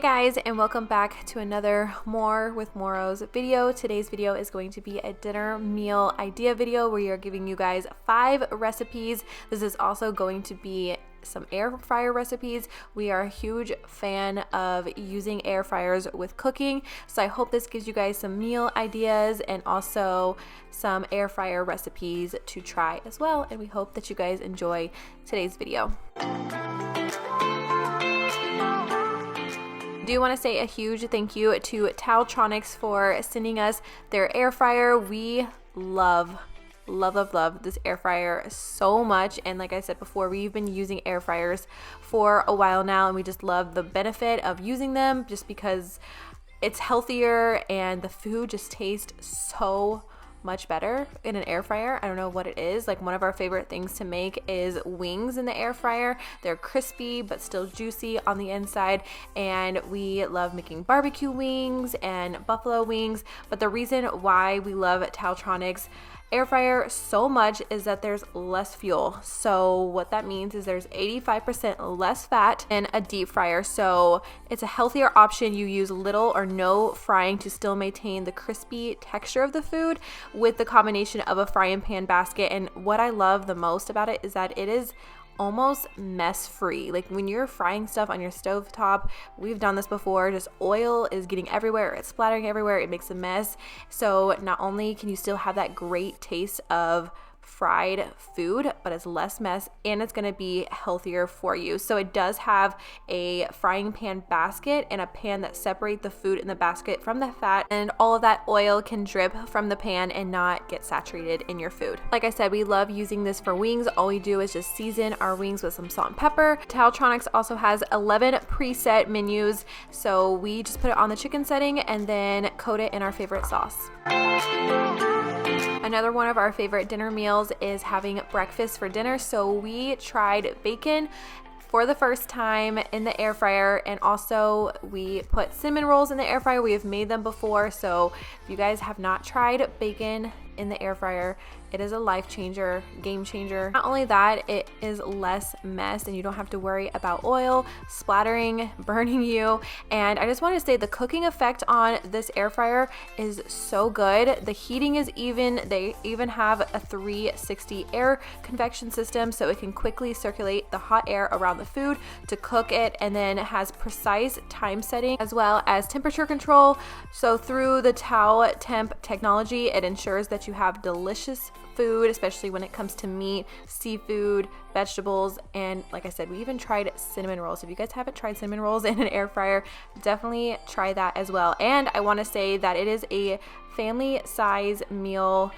guys, and welcome back to another More with Morrows video. Today's video is going to be a dinner meal idea video where we are giving you guys 5 recipes. This is also going to be some air fryer recipes. We are a huge fan of using air fryers with cooking, so I hope this gives you guys some meal ideas and also some air fryer recipes to try as well, and we hope that you guys enjoy today's video. Do want to say a huge thank you to Tilapia for sending us their air fryer. We love this air fryer so much, and like I said before, we've been using air fryers for a while now, and we just love the benefit of using them just because it's healthier and the food just tastes so much better in an air fryer. I don't know what it is. Like, one of our favorite things to make is wings in the air fryer. They're crispy but still juicy on the inside, and we love making barbecue wings and buffalo wings. But the reason why we love Tilapia air fryer so much is that there's less fuel. So what that means is there's 85% less fat in a deep fryer. So it's a healthier option. You use little or no frying to still maintain the crispy texture of the food with the combination of a frying pan basket. And what I love the most about it is that it is almost mess free. Like, when you're frying stuff on your stove top, we've done this before, just oil is getting everywhere, it's splattering everywhere, it makes a mess. So not only can you still have that great taste of fried food, but it's less mess and it's going to be healthier for you. So it does have a frying pan basket and a pan that separate the food in the basket from the fat, and all of that oil can drip from the pan and not get saturated in your food. Like I said, we love using this for wings. All we do is just season our wings with some salt and pepper. Tilapia also has 11 preset menus, so we just put it on the chicken setting and then coat it in our favorite sauce. Another one of our favorite dinner meals is having breakfast for dinner. So we tried bacon for the first time in the air fryer, and also we put cinnamon rolls in the air fryer. We have made them before, so if you guys have not tried bacon in the air fryer, it is a life changer, game changer. Not only that, it is less mess and you don't have to worry about oil splattering, burning you. And I just want to say the cooking effect on this air fryer is so good. The heating is even. They even have a 360 air convection system, so it can quickly circulate the hot air around the food to cook it, and then it has precise time setting as well as temperature control. So through the Tau Temp technology, it ensures that you have delicious food, especially when it comes to meat, seafood, vegetables, and like I said, we even tried cinnamon rolls. If you guys haven't tried cinnamon rolls in an air fryer, definitely try that as well. And I want to say that it is a family size meal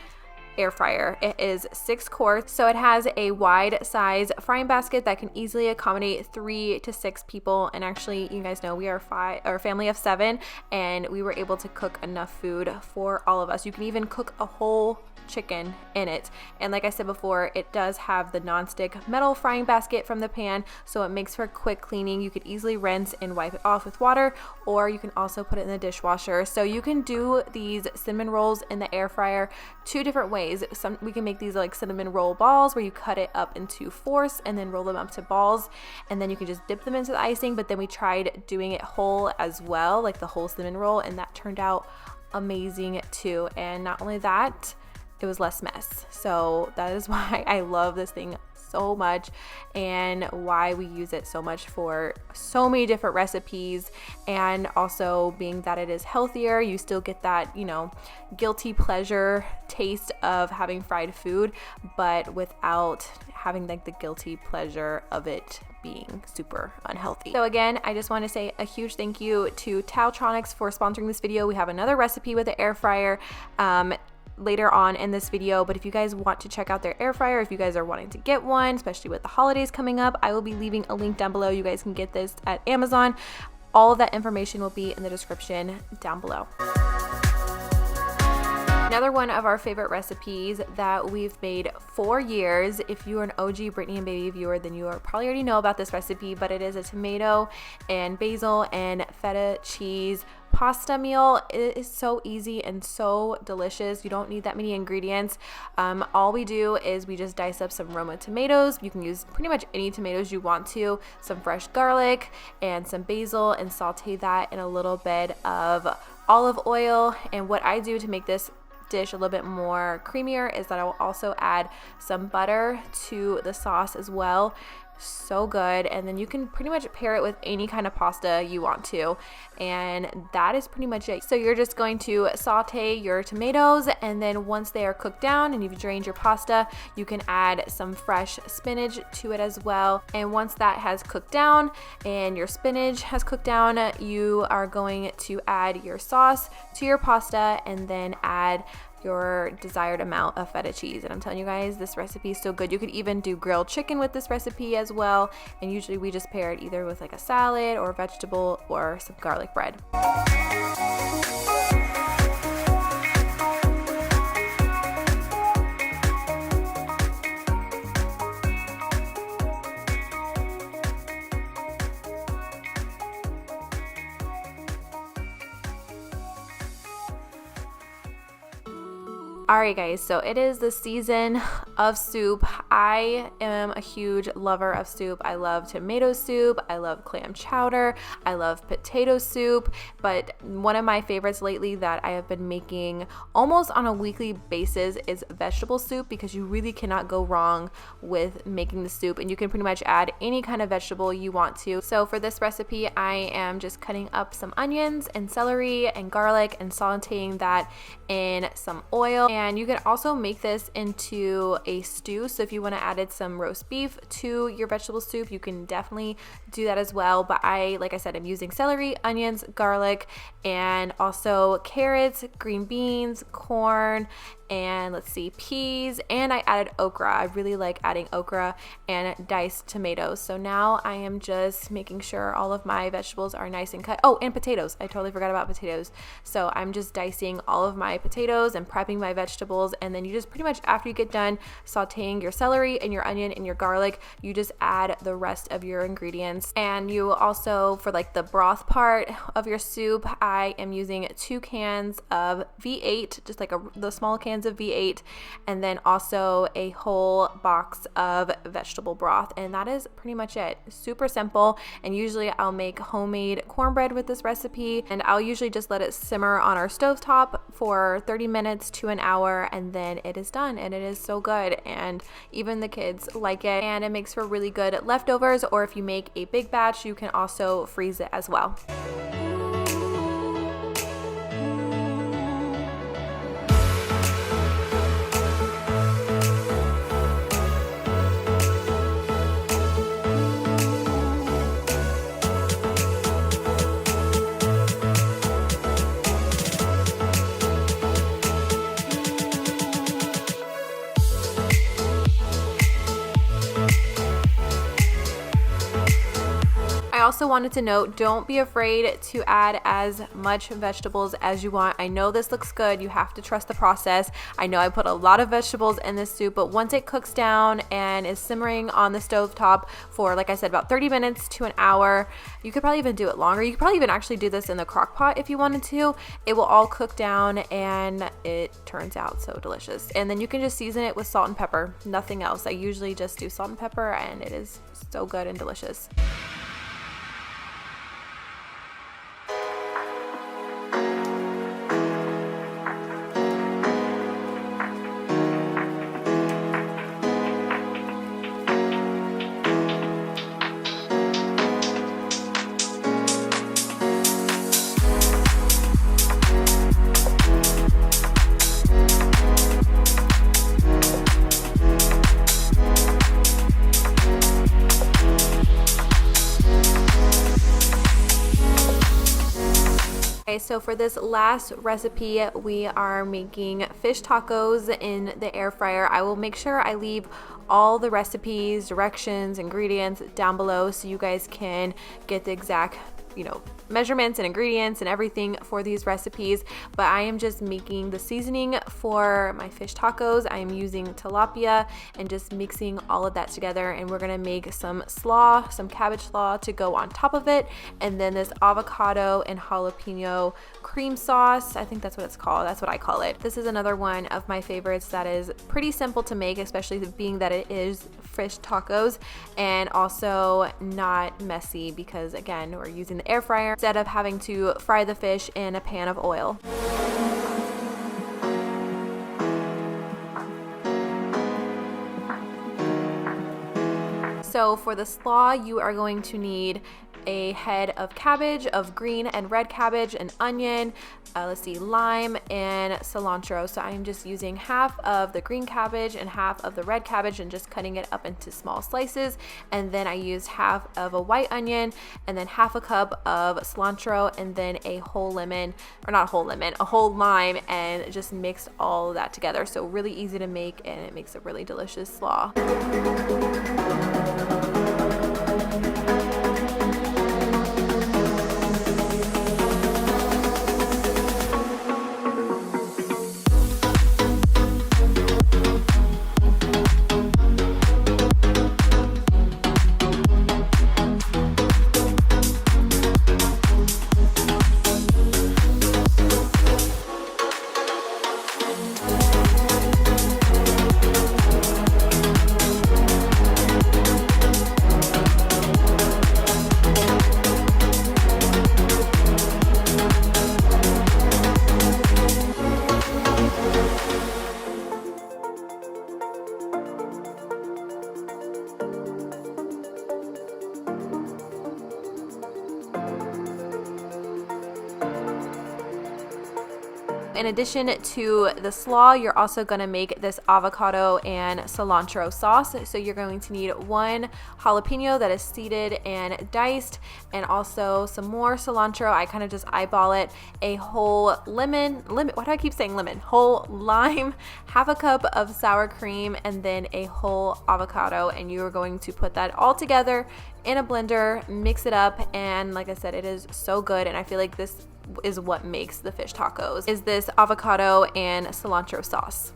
air fryer. It is 6 course, so it has a wide size frying basket that can easily accommodate 3 to 6 people. And actually, you guys know we are a family of 7, and we were able to cook enough food for all of us. You can even cook a whole chicken in it. And like I said before, it does have the non-stick metal frying basket from the pan, so it makes for quick cleaning. You could easily rinse and wipe it off with water, or you can also put it in the dishwasher. So you can do these cinnamon rolls in the air fryer 2 different ways. We can make these like cinnamon roll balls where you cut it up into fourths and then roll them up to balls, and then you can just dip them into the icing. But then we tried doing it whole as well, like the whole cinnamon roll, and that turned out amazing too. And not only that, it was less mess. So that is why I love this thing so much, and why we use it so much for so many different recipes. And also, being that it is healthier, you still get that, you know, guilty pleasure taste of having fried food, but without having like the guilty pleasure of it being super unhealthy. So again, I just want to say a huge thank you to Tilapia for sponsoring this video. We have another recipe with the air fryer later on in this video, but if you guys want to check out their air fryer, if you guys are wanting to get one, especially with the holidays coming up, I will be leaving a link down below. You guys can get this at Amazon. All of that information will be in the description down below. Another one of our favorite recipes that we've made for years. If you are an OG Brittany and Baby viewer, then you probably already know about this recipe, but it is a tomato and basil and feta cheese pasta meal. It is so easy and so delicious. You don't need that many ingredients. All we do is we just dice up some Roma tomatoes. You can use pretty much any tomatoes you want to, some fresh garlic and some basil, and saute that in a little bit of olive oil. And what I do to make this dish a little bit more creamier is that I will also add some butter to the sauce as well. So good. And then you can pretty much pair it with any kind of pasta you want to, and that is pretty much it. So you're just going to saute your tomatoes, and then once they are cooked down and you've drained your pasta, you can add some fresh spinach to it as well. And once that has cooked down and your spinach has cooked down, you are going to add your sauce to your pasta and then add your desired amount of feta cheese. And I'm telling you guys, this recipe is so good. You could even do grilled chicken with this recipe as well. And usually we just pair it either with like a salad or a vegetable or some garlic bread. Alright guys, so it is the season of soup. I am a huge lover of soup. I love tomato soup, I love clam chowder, I love potato soup, but one of my favorites lately that I have been making almost on a weekly basis is vegetable soup, because you really cannot go wrong with making the soup, and you can pretty much add any kind of vegetable you want to. So for this recipe, I am just cutting up some onions and celery and garlic and sauteing that in some oil. And you can also make this into a stew. So if you want to add some roast beef to your vegetable soup, you can definitely do that as well. But like I said, I'm using celery, onions, garlic, and also carrots, green beans, corn, and let's see, peas, and I added okra. I really like adding okra and diced tomatoes. So now I am just making sure all of my vegetables are nice and cut. Oh, and potatoes. I totally forgot about potatoes. So I'm just dicing all of my potatoes and prepping my vegetables, and then you just pretty much, after you get done sauteing your celery and your onion and your garlic, you just add the rest of your ingredients. And you also, for like the broth part of your soup, I am using 2 cans of V8, just like the small cans of V8, and then also a whole box of vegetable broth. And that is pretty much it. Super simple. And usually I'll make homemade cornbread with this recipe, and I'll usually just let it simmer on our stovetop for 30 minutes to an hour, and then it is done. And it is so good, and even the kids like it, and it makes for really good leftovers, or if you make a big batch, you can also freeze it as well. I also wanted to note, don't be afraid to add as much vegetables as you want. I know this looks good. You have to trust the process. I know I put a lot of vegetables in this soup, but once it cooks down and is simmering on the stovetop for, like I said, about 30 minutes to an hour, you could probably even do it longer. You could probably even actually do this in the crock pot if you wanted to. It will all cook down and it turns out so delicious. And then you can just season it with salt and pepper, nothing else. I usually just do salt and pepper, and it is so good and delicious. Okay, so for this last recipe, we are making fish tacos in the air fryer. I will make sure I leave all the recipes, directions, ingredients down below so you guys can get the exact measurements and ingredients and everything for these recipes, but I am just making the seasoning for my fish tacos. I am using tilapia and just mixing all of that together, and we're gonna make some slaw, some cabbage slaw to go on top of it, and then this avocado and jalapeno cream sauce. I think that's what it's called. That's what I call it. This is another one of my favorites that is pretty simple to make, especially being that it is fish tacos, and also not messy because again, we're using the air fryer instead of having to fry the fish in a pan of oil. So for the slaw, you are going to need a head of cabbage, of green and red cabbage, an onion, lime, and cilantro. So I'm just using half of the green cabbage and half of the red cabbage and just cutting it up into small slices. And then I used half of a white onion and then half a cup of cilantro and then a whole lemon, or not a whole lemon, a whole lime, and just mixed all of that together. So really easy to make, and it makes a really delicious slaw. In addition to the slaw, you're also going to make this avocado and cilantro sauce. So you're going to need one jalapeno that is seeded and diced, and also some more cilantro. I kind of just eyeball it. A whole lemon, why do I keep saying lemon? Whole lime, half a cup of sour cream, and then a whole avocado. And you are going to put that all together in a blender, mix it up, and like I said, it is so good. And I feel like this is what makes the fish tacos, is this avocado and cilantro sauce.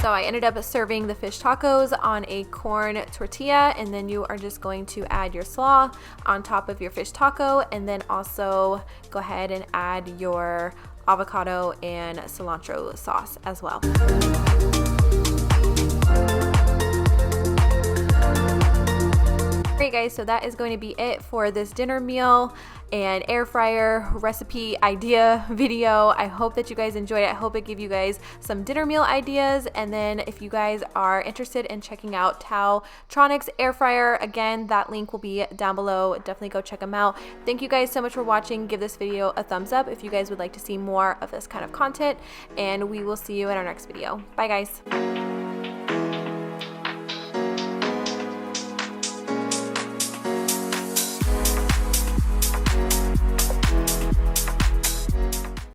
So I ended up serving the fish tacos on a corn tortilla, and then you are just going to add your slaw on top of your fish taco, and then also go ahead and add your avocado and cilantro sauce as well. Alright guys, so that is going to be it for this dinner meal and air fryer recipe idea video. I hope that you guys enjoyed it. I hope it gave you guys some dinner meal ideas. And then if you guys are interested in checking out Tautronics air fryer, again, that link will be down below. Definitely go check them out. Thank you guys so much for watching. Give this video a thumbs up if you guys would like to see more of this kind of content, and we will see you in our next video. Bye guys.